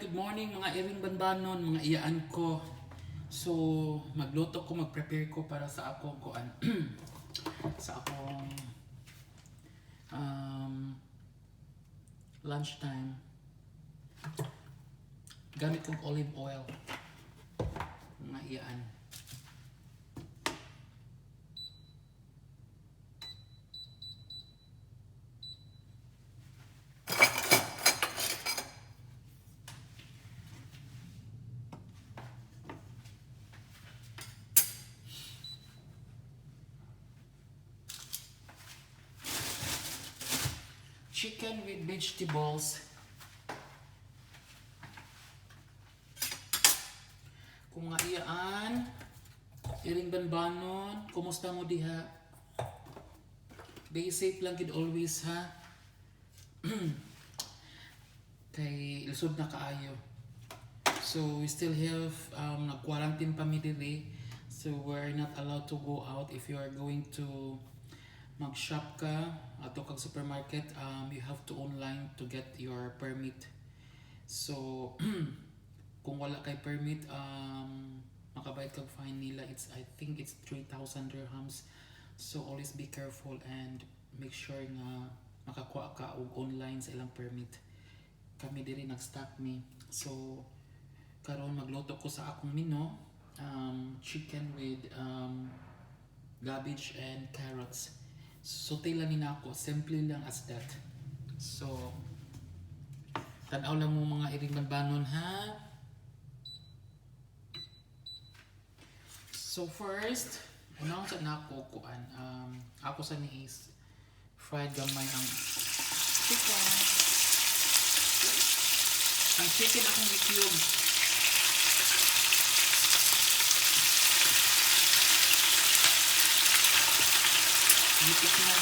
good morning mga iring banbanon, mga iyaan ko. So, magluto ko, mag-prepare ko para sa akong kuan. sa akong um, lunchtime. Gamit kong olive oil. Mga iyaan. Chicken with vegetables. Kung nga iyaan, iring banbanon, kumusta mo diha? Be safe lang gid always ha. Kay lisod na kaayo. So we still have nag-quarantine pa mi diri. So we're not allowed to go out. If you are going to mag-shop ka ato kag supermarket, you have to online to get your permit. So kung wala kay permit, makabayad kag fine nila. I think it's 3,000 dirhams. So always be careful and make sure nga makakuha ka og online sa ilang permit. Kami diri nag-stock mi. So karon magluto ko sa akong menu, chicken with cabbage and carrots. Saute lang nina ako, simple lang as that. So tanaw lang mo mga iring banbanon ha. So first, unang sa nako kuan, ako sa ni is fried gamay ang chicken. Ang chicken akong i-cube. Itik na.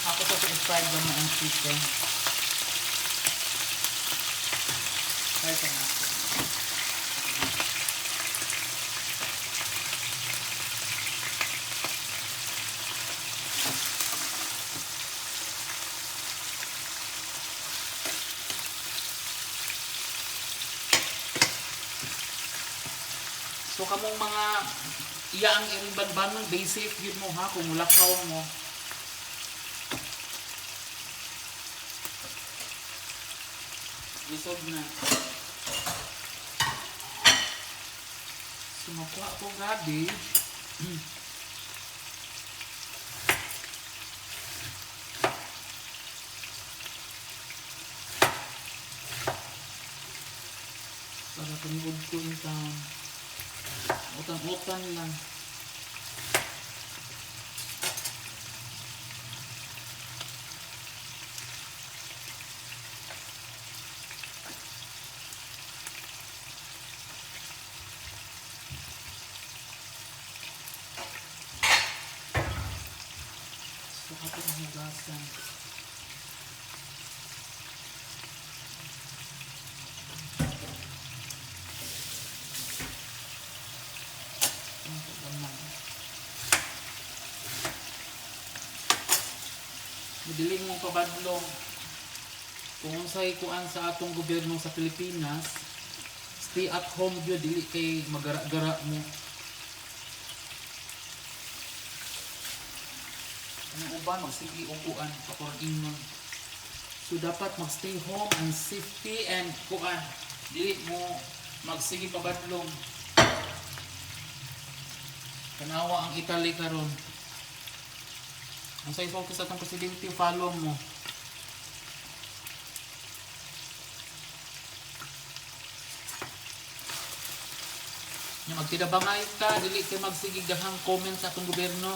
Ako sa fried gamay ang chicken. Try ka na. So kamong mga iyaang iring banbanon, be safe yun mo ha kung mulakaw mo. Lisod na. So makuha ko cabbage. Para tumugod ko itang utang-utang lang. So ako ang hugasan. Madiling mong pabadlong kung unsay kuan sa atong gobyerno sa Pilipinas, stay at home gyud, dili kay magara-gara mo. Ang uban magsige og kuan pakuran. So dapat magstay home and safety and kuan, dili mo magsige pabadlong. Tanawa ang Italy karon. Ang sa focus sa atong presidente, follow mo. Nga magtidabangay ka, dili kay magsigig dahang comment sa atong gobyerno.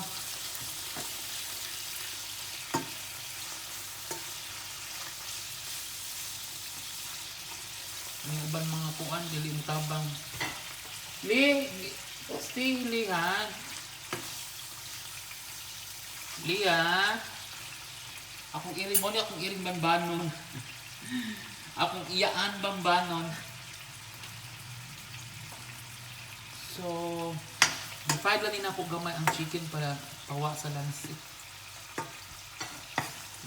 May uban mga kuan, dili mo tabang. Stay li ha. Lia, akong iring banbanon. Akong iyaan bambanon. So, i-fried lang din ako gamay ang chicken para pawa sa lansit.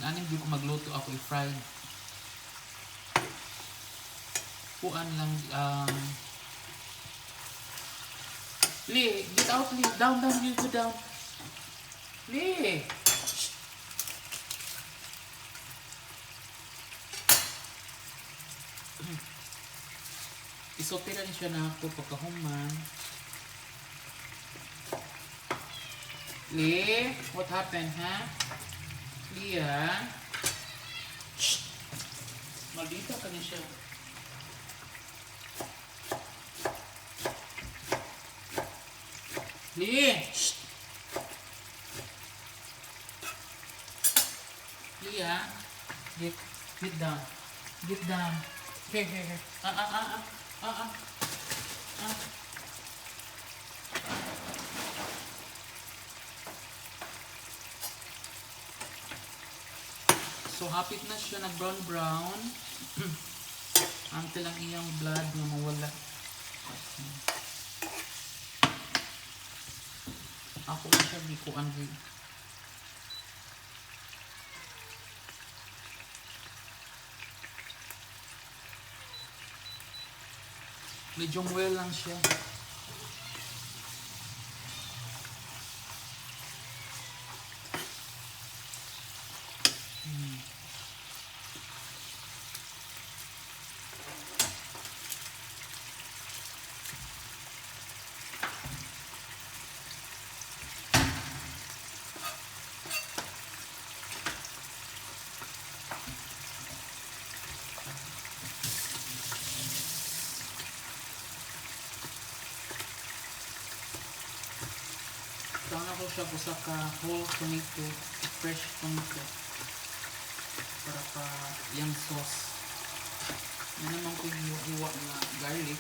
Nanin di ko magluto ako i-fried. Puan lang, Lee, get out, Lee. Down, you go down. Lee! Isotira ni siya na ako pagkahuman. Lee, what happened, ha? Leah? Shh! Maldita ka ni siya. Lee! Shh! Leah? Get down. Get down. Here. So, hapit na siya nag-brown. Until ang iyang blood na mawala. Ako na siya bikuan. Medyo well lang siya. Sana ko siya busa ka whole tomato, fresh tomato para pa yung sauce. Yan naman ko hiwa na garlic.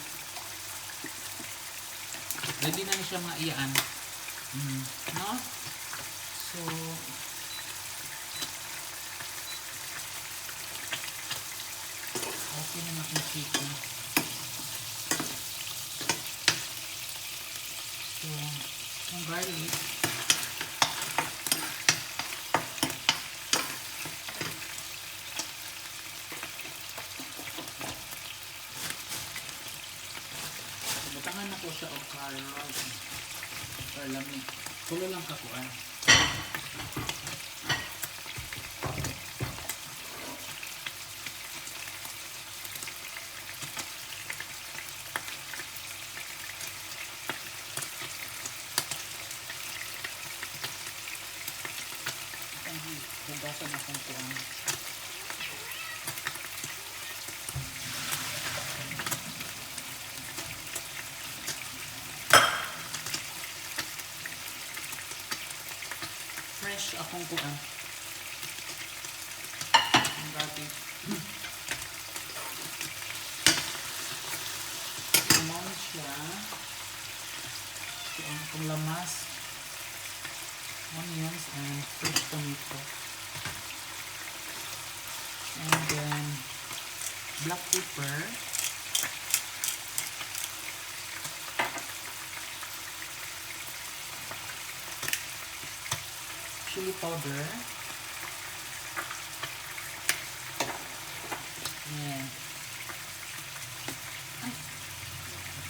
Ready na siya mga iyaan. No? So, okay na natin chicken. So, yung garlic. Butangan na ko siya o carrot. Para lamig. Tulo lang kakuan. Hugasan akong kuan. Fresh akong kuan. Ang dati. Lemon siya. So, ang akong lamas. Onions and fresh tomato. And then black pepper, chili powder, and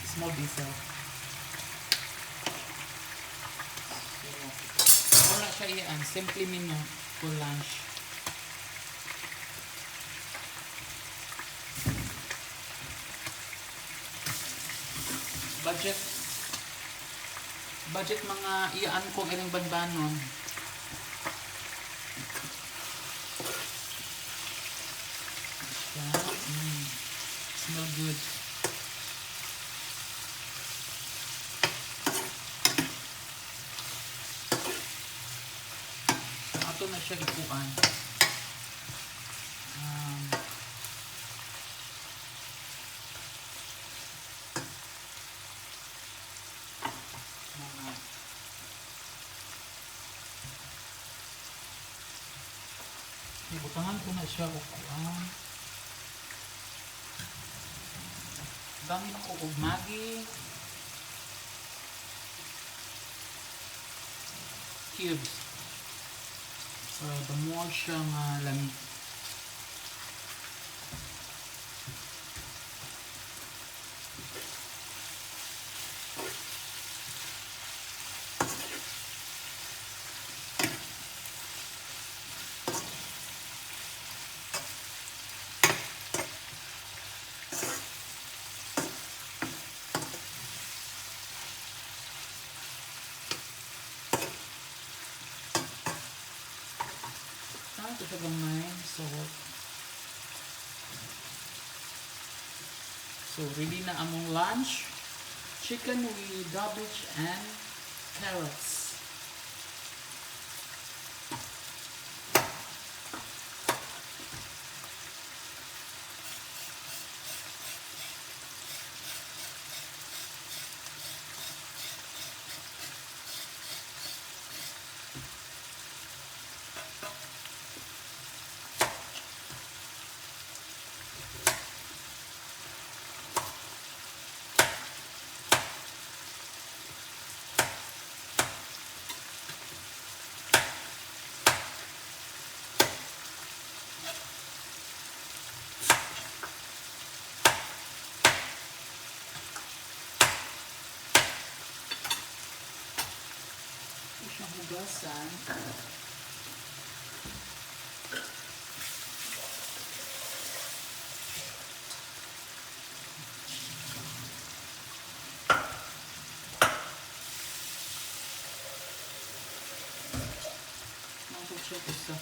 small basil. So, wala siya iyan, simply menu for lunch. Budget mga iyaan ko ilang banbanon. Smell good. So, ato na siya ipuan. Ibutangan ko na siya o kuan. Dami ako og Maggi cubes. So, the more siyang lamig. Ito siya gamay. So, ready na among lunch. Chicken with cabbage and carrots. Hugasan. Masuk siya isa.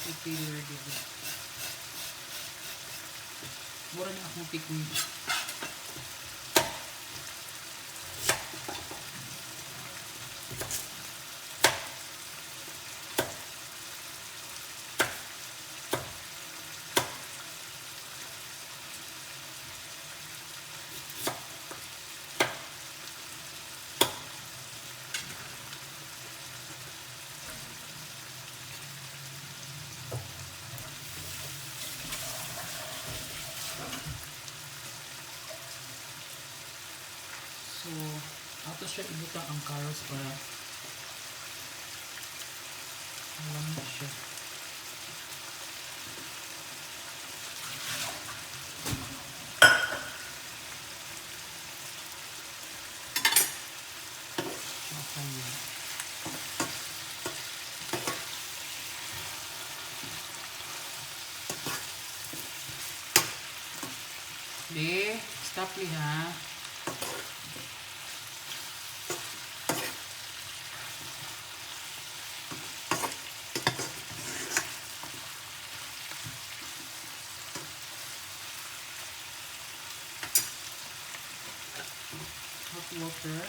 Ipiller dito. Mura na akong technique. So, ato siya ibutang ang carrots para malamig siya. Okay. Di, stop li ha. Water.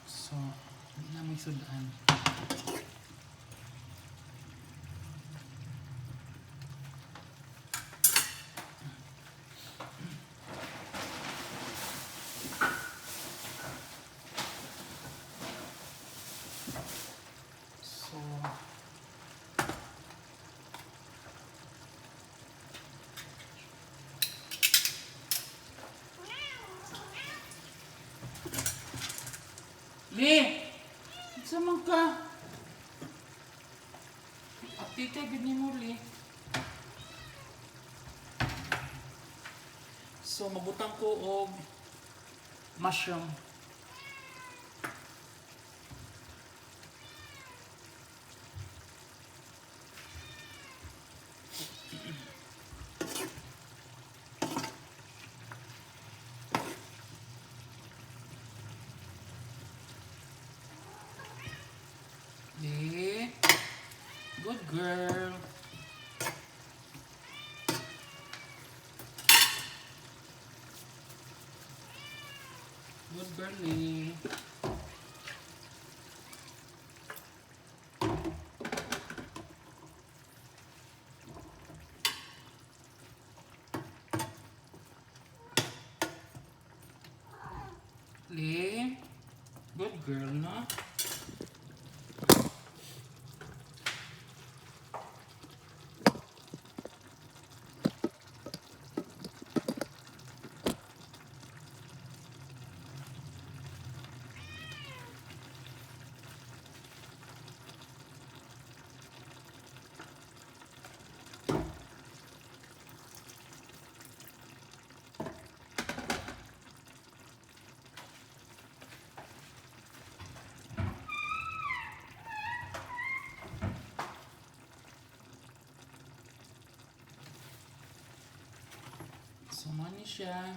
So, hindi na may sudan. Li! Sama ka? Aptita, gini mo, Li. So, mabutang ko og mushroom. Li. Good girl. Good girl, Li. girl, no? So, money siya.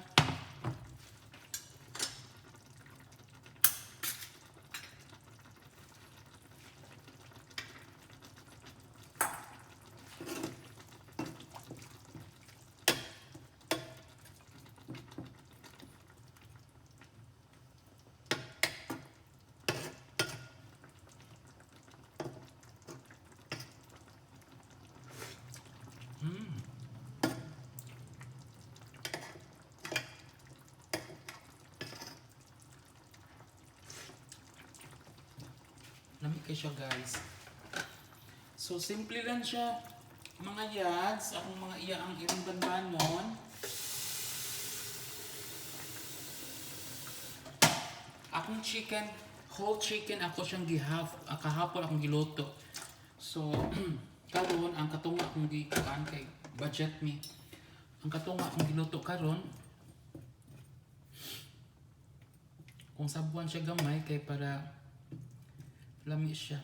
Lamig kayo siya, guys. So, simple lang siya. Mga yads, akong mga iya ang irong banbanon. Akong chicken, whole chicken, ako siyang kahapon akong giluto. So, karon ang katunga akong gikuan kay budget me. Ang katunga akong giluto karon, kung sabuan siya gamay kay para lami siya.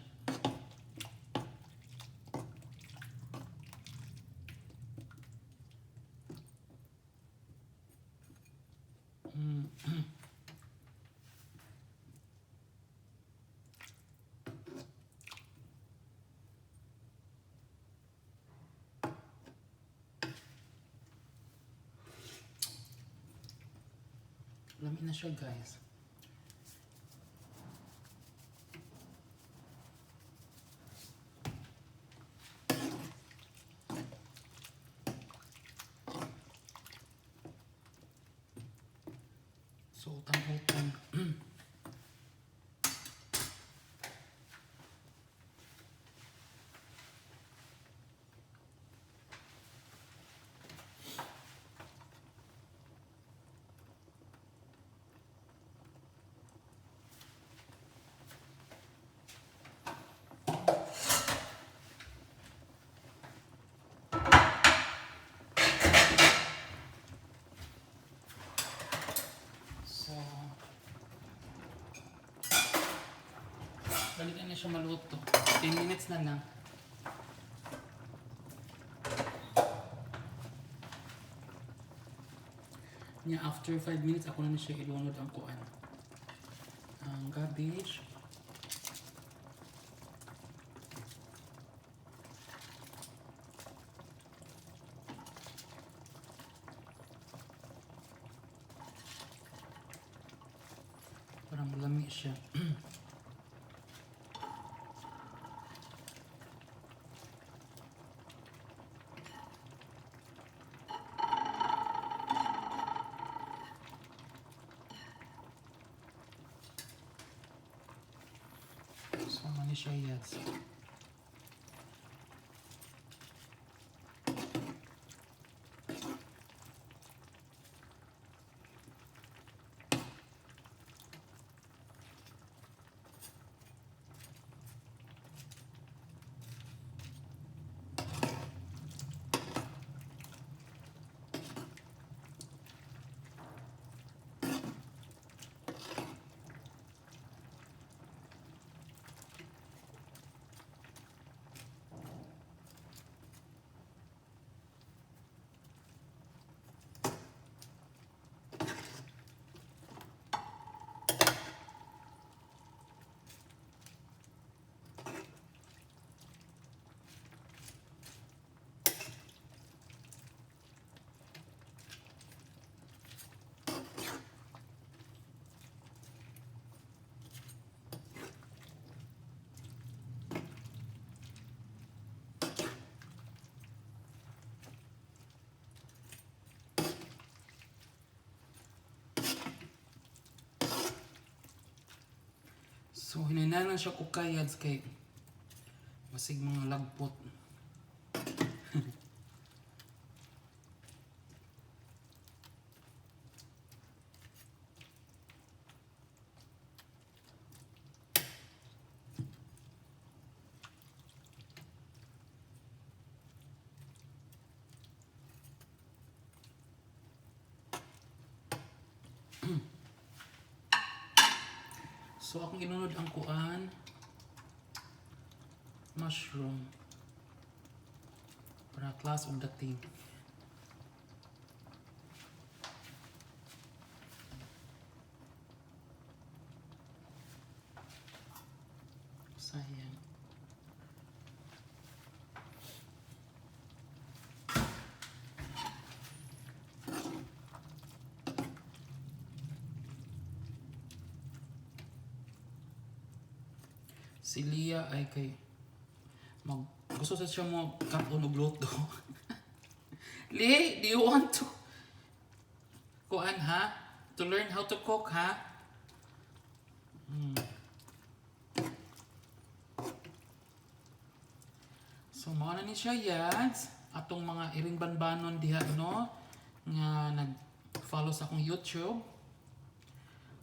Lami na siya, guys. So, utang-utang. So, balikan na siya maluto. 10 minutes na lang. Nya after 5 minutes, ako na siya ilunod ang kuan. Ang cabbage. Parang malami siya. So, mani siya yads. So hinaynanan siya ko kayads kay basig mga lagpot. So akong inunod ang kuan mushroom para class of dating. Sayang. Si Lia ay kay gusto sa siya mo kaon og luto. Li, do you want to kuan ha? To learn how to cook ha? So mao na ni siya yads atong mga iring banbanon diha no nga nag-follow sa akong YouTube.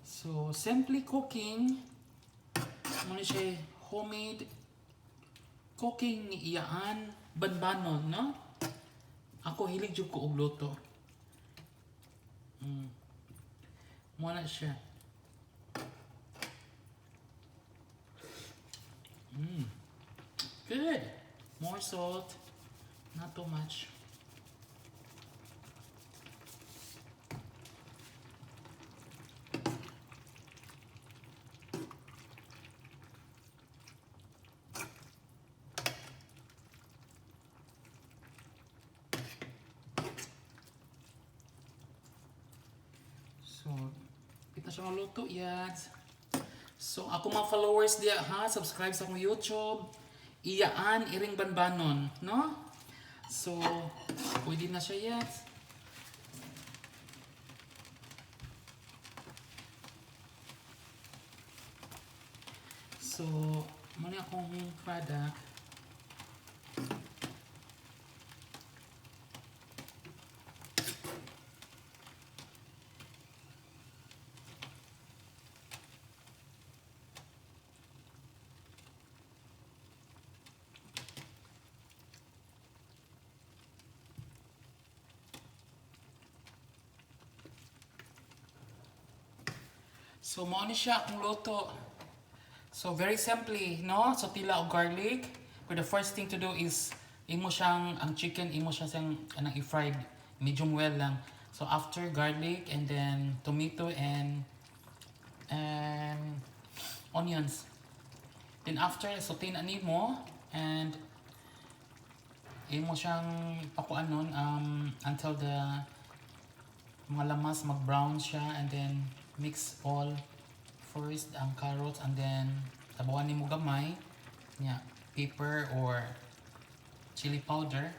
So simply cooking mao ni siya homemade cooking ni iyaan banbanon no. Ako hilig jud ko og luto. Mao na siya. Good. More salt, not too much. So, kita siya maluto yads. So, ako mga followers diya ha, subscribe sa akong YouTube. Iyaan iring banbanon, no? So, pwede na siya yads. So, muna akong product. So, mao ni siya akong luto. So, very simply, no? So, tila o garlic. But the first thing to do is, imo siyang, ang chicken, imo siya siyang, i-fried. Medium well lang. So, after garlic, and then tomato and onions. Then after, sautein ani mo, and imo siyang pakuan nun, until the mga lamas mag-brown siya, and then mix all first ang carrots, and then tabawan ni mo gamay nya pepper or chili powder.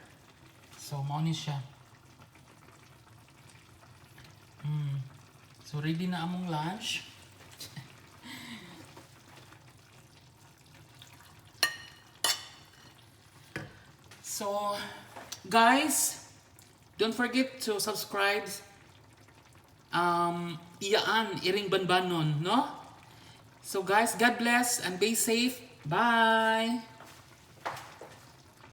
So mao ni siya. So ready na among lunch. So guys, don't forget to subscribe iyaan iring banbanon, no? So guys, God bless and be safe. Bye!